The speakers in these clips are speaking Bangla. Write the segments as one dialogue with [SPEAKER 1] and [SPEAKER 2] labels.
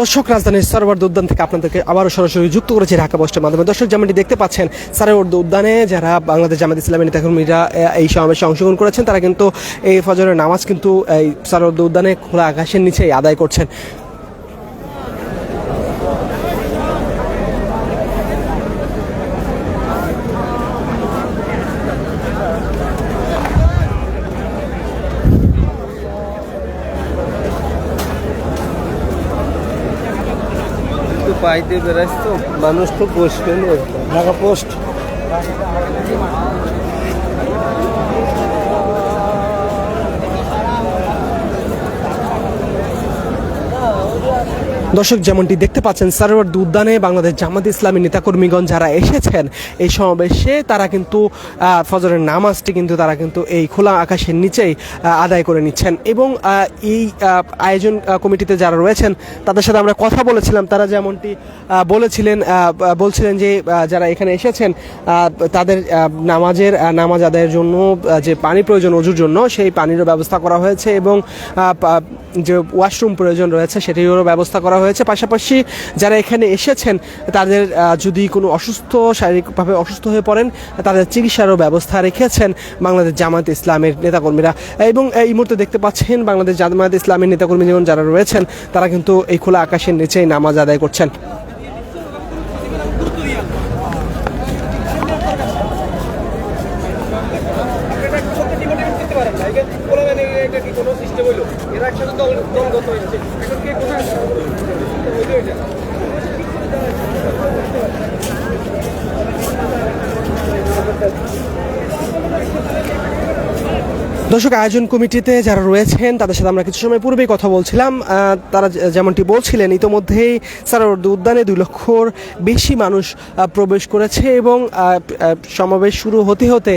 [SPEAKER 1] দর্শক রাজধানীর সারোয়ার্দী উদ্যান থেকে আপনাদেরকে আবারও সরাসরি যুক্ত করেছি ঢাকা পোস্টের মাধ্যমে। দর্শক যেমনটি দেখতে পাচ্ছেন, সারোয়ার্দী উদ্যানে যারা বাংলাদেশ জামাত ইসলামী নেতাকর্মীরা এই সমাবেশে অংশগ্রহণ করেছেন, তারা কিন্তু এই ফজরের নামাজ কিন্তু এই সারোয়ার্দী উদ্যানে খোলা আকাশের নিচেই আদায় করছেন।
[SPEAKER 2] পাইতে বেড়াস তো মানুষ তো বসবে না ঢাকা পোস্ট।
[SPEAKER 1] দর্শক যেমনটি দেখতে পাচ্ছেন, সারোয়ার্দী উদ্যানে বাংলাদেশ জামাত ইসলামী নেতাকর্মীগণ যারা এসেছেন এই সমাবেশে, তারা কিন্তু ফজরের নামাজটি কিন্তু তারা কিন্তু এই খোলা আকাশের নিচেই আদায় করে নিচ্ছেন। এবং এই আয়োজন কমিটিতে যারা রয়েছেন তাদের সাথে আমরা কথা বলেছিলাম। তারা যেমনটি বলছিলেন যে যারা এখানে এসেছেন তাদের নামাজ আদায়ের জন্য যে পানি প্রয়োজন অজুর জন্য, সেই পানিরও ব্যবস্থা করা হয়েছে এবং যে ওয়াশরুম প্রয়োজন রয়েছে সেটিরও ব্যবস্থা করা হয়েছে। পাশাপাশি যারা এখানে এসেছেন তাদের যদি কোনো শারীরিকভাবে অসুস্থ হয়ে পড়েন, তাদের চিকিৎসারও ব্যবস্থা রেখেছেন বাংলাদেশ জামাত ইসলামের নেতাকর্মীরা। এবং এই মুহূর্তে দেখতে পাচ্ছেন বাংলাদেশ জামাত ইসলামের নেতাকর্মী যারা রয়েছেন তারা কিন্তু এই খোলা আকাশের নিচেই নামাজ আদায় করছেন। দর্শক আয়োজন কমিটিতে যারা রয়েছেন তাদের সাথে আমরা কিছু সময় পূর্বেই কথা বলছিলাম। তারা যেমনটি বলছিলেন, ইতোমধ্যেই সারোয়ার্দী উদ্যানে 2 লক্ষর বেশি মানুষ প্রবেশ করেছে এবং সমাবেশ শুরু হতে হতে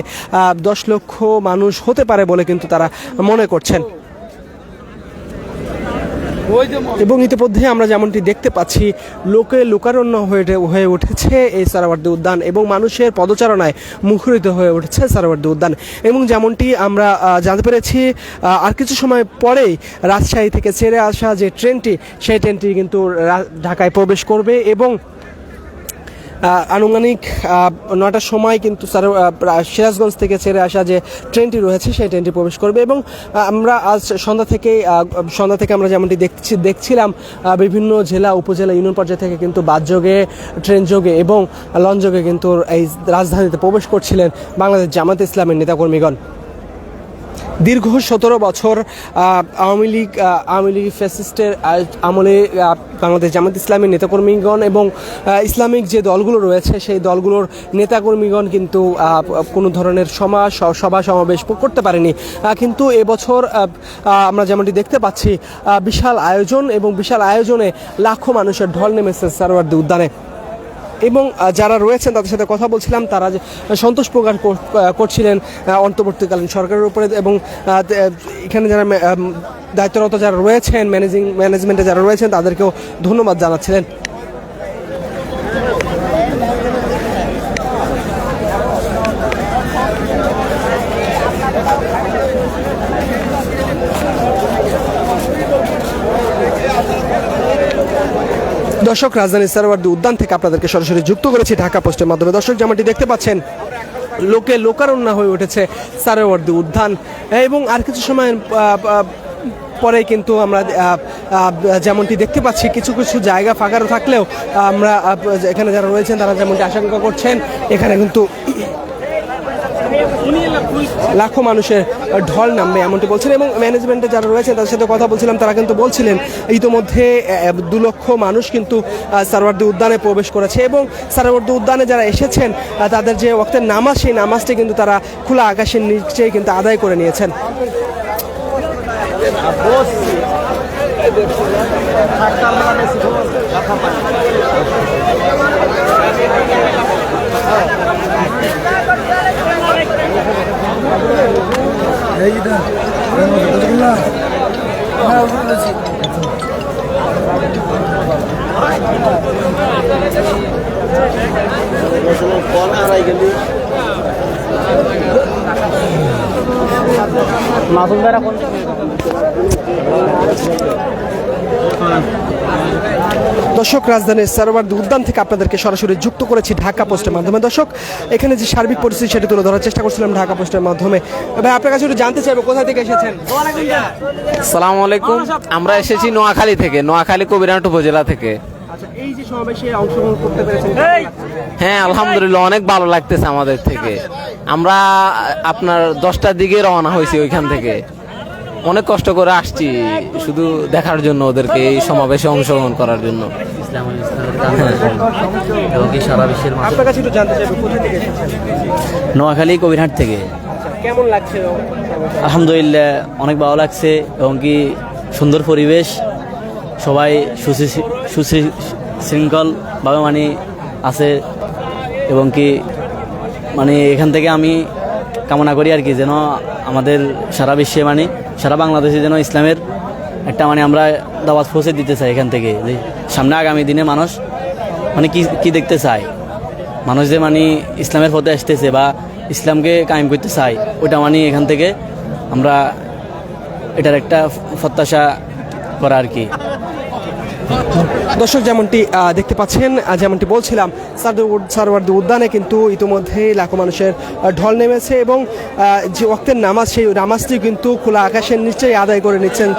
[SPEAKER 1] 10 লক্ষ মানুষ হতে পারে বলে কিন্তু তারা মনে করছেন। এবং ইতিমধ্যে আমরা যেমনটি দেখতে পাচ্ছি, লোকারণ্য হয়ে উঠেছে এই সারোয়ার্দী উদ্যান এবং মানুষের পদচারণায় মুখরিত হয়ে উঠেছে সারোয়ার্দী উদ্যান। এবং যেমনটি আমরা জানতে পেরেছি, আর কিছু সময় পরেই রাজশাহী থেকে ছেড়ে আসা যে ট্রেনটি, সেই ট্রেনটি কিন্তু ঢাকায় প্রবেশ করবে এবং আনুমানিক 9টার সময় কিন্তু সিরাজগঞ্জ থেকে ছেড়ে আসা যে ট্রেনটি রয়েছে সেই ট্রেনটি প্রবেশ করবে। এবং আমরা আজ সন্ধ্যা থেকে আমরা যেমনটি দেখছিলাম বিভিন্ন জেলা, উপজেলা, ইউনিয়ন পর্যায় থেকে কিন্তু বাস যোগে, ট্রেন যোগে এবং লঞ্চ যোগে কিন্তু এই রাজধানীতে প্রবেশ করছিলেন বাংলাদেশ জামাত ইসলামের নেতাকর্মীগণ। দীর্ঘ 17 বছর আওয়ামী লীগ ফ্যাসিস্টের আমলে বাংলাদেশ জামাত ইসলামের নেতাকর্মীগণ এবং ইসলামিক যে দলগুলো রয়েছে সেই দলগুলোর নেতাকর্মীগণ কিন্তু কোনো ধরনের সভা সমাবেশ করতে পারেনি। কিন্তু এবছর আমরা যেমনটি দেখতে পাচ্ছি, বিশাল আয়োজনে লাখো মানুষের ঢল নেমেছে সারোয়ার্দী উদ্যানে। এবং যারা রয়েছেন তাদের সাথে কথা বলছিলাম, তারা সন্তোষ প্রকাশ করছিলেন অন্তর্বর্তীকালীন সরকারের উপরে এবং এখানে যারা দায়িত্বরত যারা রয়েছেন, ম্যানেজমেন্টে যারা রয়েছেন তাদেরকেও ধন্যবাদ জানাচ্ছিলেন। দর্শক রাজধানীর সারোয়ার্দী উদ্যান থেকে আপনাদেরকে সরাসরি যুক্ত করেছি ঢাকা পোস্টের মাধ্যমে। দর্শক যেমনটি দেখতে পাচ্ছেন, লোকারণ্য হয়ে উঠেছে সারোয়ার্দী উদ্যান এবং আর কিছু সময় পরে কিন্তু আমরা যেমনটি দেখতে পাচ্ছি কিছু জায়গা ফাঁকা থাকলেও আমরা এখানে যারা রয়েছেন তারা যেমনটি আশঙ্কা করছেন, এখানে কিন্তু লাখো মানুষের ঢল নামবে এমনটি বলছেন। এবং ম্যানেজমেন্টে যারা রয়েছেন তাদের সাথে কথা বলছিলাম, তারা কিন্তু বলছিলেন ইতোমধ্যে 2 লক্ষ মানুষ কিন্তু সারোয়ার্দী উদ্যানে প্রবেশ করেছে এবং সারোয়ার্দী উদ্যানে যারা এসেছেন তাদের যে ওয়াক্তের নামাজ, সেই নামাজটি কিন্তু তারা খোলা আকাশের নিচেই কিন্তু আদায় করে নিয়েছেন।
[SPEAKER 2] মাসুম ভাইরা কোন
[SPEAKER 1] দর্শক, রাজধানীর সারোয়ার্দী উদ্যান থেকে আপনাদেরকে সরাসরি যুক্ত করেছি ঢাকা পোস্টের মাধ্যমে। দর্শক, এখানে যে সার্বিক পরিস্থিতি সেটি তুলে ধরার চেষ্টা করছিলাম ঢাকা পোস্টের মাধ্যমে। ভাই, আপনার কাছে একটু জানতে চাইবো, কোথা থেকে এসেছেন?
[SPEAKER 3] সালামু আলাইকুম। আমরা এসেছি নোয়াখালী থেকে, নোয়াখালী কবিরহাট উপজেলা থেকে।
[SPEAKER 1] আচ্ছা, এই যে সমাবেশে অংশগ্রহণ করতে পেরেছেন,
[SPEAKER 3] হ্যাঁ, আলহামদুলিল্লাহ অনেক ভালো লাগতেছে আমাদের থেকে। আমরা আপনার 10টার দিকে রওনা হয়েছি ওইখান থেকে। অনেক কষ্ট করে আসছি শুধু দেখার জন্য, ওদেরকে এই সমাবেশে অংশগ্রহণ করার জন্য।
[SPEAKER 4] এবং কি সারা বিশ্বের মানুষ।
[SPEAKER 1] আপনার কাছে একটু জানতে চাইবো, কোথা থেকে এসেছেন?
[SPEAKER 4] নোয়াখালী কবিরহাট থেকে।
[SPEAKER 1] কেমন লাগছে?
[SPEAKER 4] আলহামদুলিল্লাহ অনেক ভালো লাগছে এবং কি সুন্দর পরিবেশ, সবাই সুশৃঙ্খলভাবে মানে আছে এবং কি মানে এখান থেকে আমি কামনা করি আর কি যেন আমাদের সারা বিশ্বে মানে সারা বাংলাদেশে যেন ইসলামের একটা মানে আমরা দাওয়াত পৌঁছে দিতে চাই এখান থেকে, যে সামনে আগামী দিনে মানুষ মানে কি দেখতে চায়, মানুষ যে মানে ইসলামের পথে আসতেছে বা ইসলামকে কায়েম করতে চায়, ওটা মানে এখান থেকে আমরা এটার একটা প্রত্যাশা করা আর কি।
[SPEAKER 1] দর্শক, যেমনটি দেখতে পাচ্ছেন, যেমনটি বলছিলাম, সারোয়ার্দী উদ্যানে কিন্তু ইতিমধ্যেই লাখো মানুষের ঢল নেমেছে এবং যে ওয়াক্তের নামাজ, সেই নামাজটি কিন্তু খোলা আকাশের নিচেই আদায় করে নিচ্ছেন।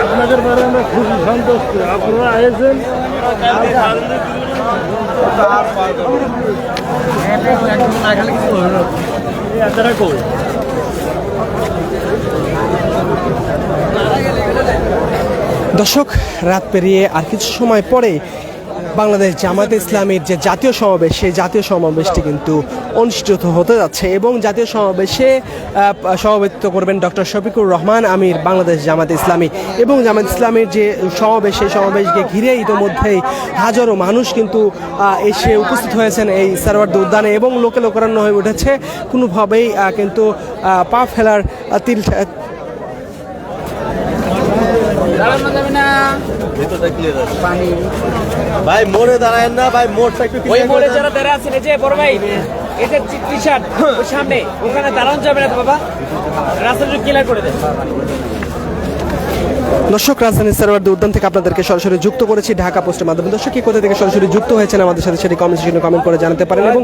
[SPEAKER 2] আপনাদের বারে আমরা খুবই সন্তুষ্ট, আপনারা এসেছেন।
[SPEAKER 1] দর্শক, রাত পেরিয়ে আর কিছু সময় পরে বাংলাদেশ জামায়াতে ইসলামীর যে জাতীয় সমাবেশ, সেই জাতীয় সমাবেশটি কিন্তু অনুষ্ঠিত হতে যাচ্ছে এবং জাতীয় সমাবেশে সভাপতিত্ব করবেন ডক্টর শফিকুর রহমান আমির, বাংলাদেশ জামায়াতে ইসলামী। এবং জামায়াত ইসলামীর যে সমাবেশ, সেই সমাবেশকে ঘিরে ইতিমধ্যেই হাজারো মানুষ কিন্তু এসে উপস্থিত হয়েছেন এই সারোয়ার্দী উদ্যানে এবং লোকে লোকারণ্য হয়ে উঠেছে। কোনোভাবেই কিন্তু পা ফেলার তিল
[SPEAKER 2] ভাই মোড়ে দাঁড়ায় না ভাই, মোড়টা একটু
[SPEAKER 5] ওই মোড়ে যারা দাঁড়া আছেন, এই যে বড় ভাই, এটা টি-শার্ট ওই সামনে, ওখানে দাঁড়ানো যাবে না বাবা, রাস্তাটা ক্লিয়ার করে দেন।
[SPEAKER 1] দর্শক, রাজধানীর সারোয়ার্দী উদ্যান থেকে আপনাদেরকে সরাসরি যুক্ত করেছি ঢাকা পোস্টের মাধ্যমে। দর্শক, কি কোথা থেকে সরাসরি যুক্ত হয়েছেন আমাদের সাথে সেটি কমেন্ট করে জানাতে পারেন এবং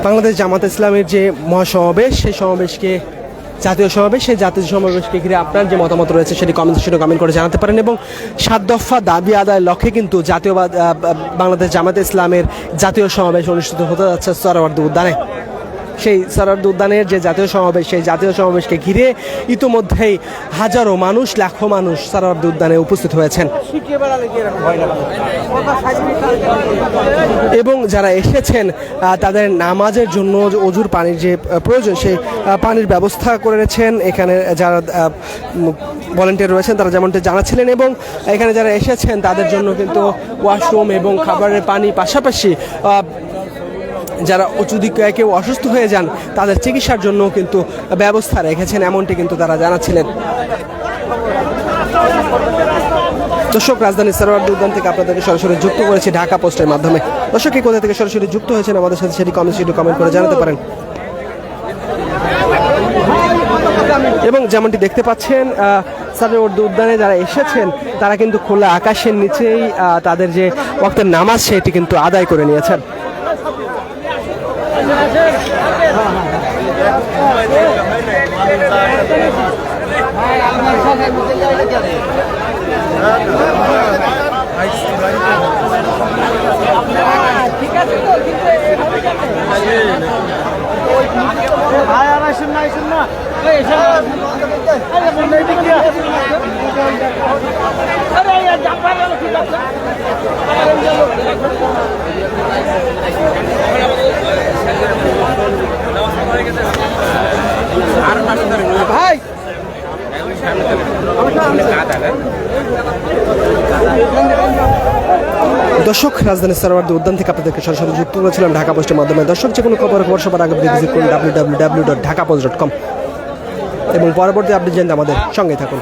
[SPEAKER 1] বাংলাদেশ জামায়াত ইসলামের যে মহাসমাবেশ, সেই সমাবেশকে জাতীয় সমাবেশ, সেই জাতীয় সমাবেশকে ঘিরে আপনার যে মতামত রয়েছে সেটি কমেন্ট করে জানাতে পারেন এবং 7 দফা দাবি আদায়ের লক্ষ্যে কিন্তু বাংলাদেশ জামায়াত ইসলামের জাতীয় সমাবেশ অনুষ্ঠিত হতে যাচ্ছে সারোয়ার্দী উদ্যানে। সেই সারোয়ার্দী উদ্যানের যে জাতীয় সমাবেশ, সেই জাতীয় সমাবেশকে ঘিরে ইতিমধ্যেই হাজারো মানুষ, লাখো মানুষ সারোয়ার্দী উদ্যানে উপস্থিত হয়েছেন এবং যারা এসেছেন তাদের নামাজের জন্য অজুর পানির যে প্রয়োজন, সেই পানির ব্যবস্থা করেছেন এখানে যারা ভলেন্টিয়ার রয়েছেন, তারা যেমনটা জানাচ্ছিলেন। এবং এখানে যারা এসেছেন তাদের জন্য কিন্তু ওয়াশরুম এবং খাবারের পানি, পাশাপাশি যারা যদি কেউ অসুস্থ হয়ে যান তাদের চিকিৎসার জন্য কিন্তু ব্যবস্থা রেখেছেন, এমনটি কিন্তু তারা জানাচ্ছিলেন। দর্শক, রাজধানীর সারোয়ার্দী উদ্যান থেকে আপনাদেরকে সরাসরি যুক্ত করেছি ঢাকা পোস্টের মাধ্যমে। দর্শক, এই কোথা থেকে সরাসরি যুক্ত হয়েছেন আমাদের সাথে সেটি কমেন্ট করে জানাতে পারেন এবং যেমনটি দেখতে পাচ্ছেন, সারোয়ার্দী উদ্যানে যারা এসেছেন তারা কিন্তু খোলা আকাশের নিচেই তাদের যে ওয়াক্তের নামাজ সেটি কিন্তু আদায় করে নিয়েছেন। ভাই, দর্শক, রাজধানীর সারোয়ার্দী উদ্যান থেকে আপনাদেরকে সরাসরি যুক্ত করেছিলাম ঢাকা পোস্টের মাধ্যমে। দর্শক, যে কোনো খবর সবার আগে ভিজিট করুন www.dhakapost.com এবং পরবর্তী আপডেট জানতে আমাদের সঙ্গে থাকুন।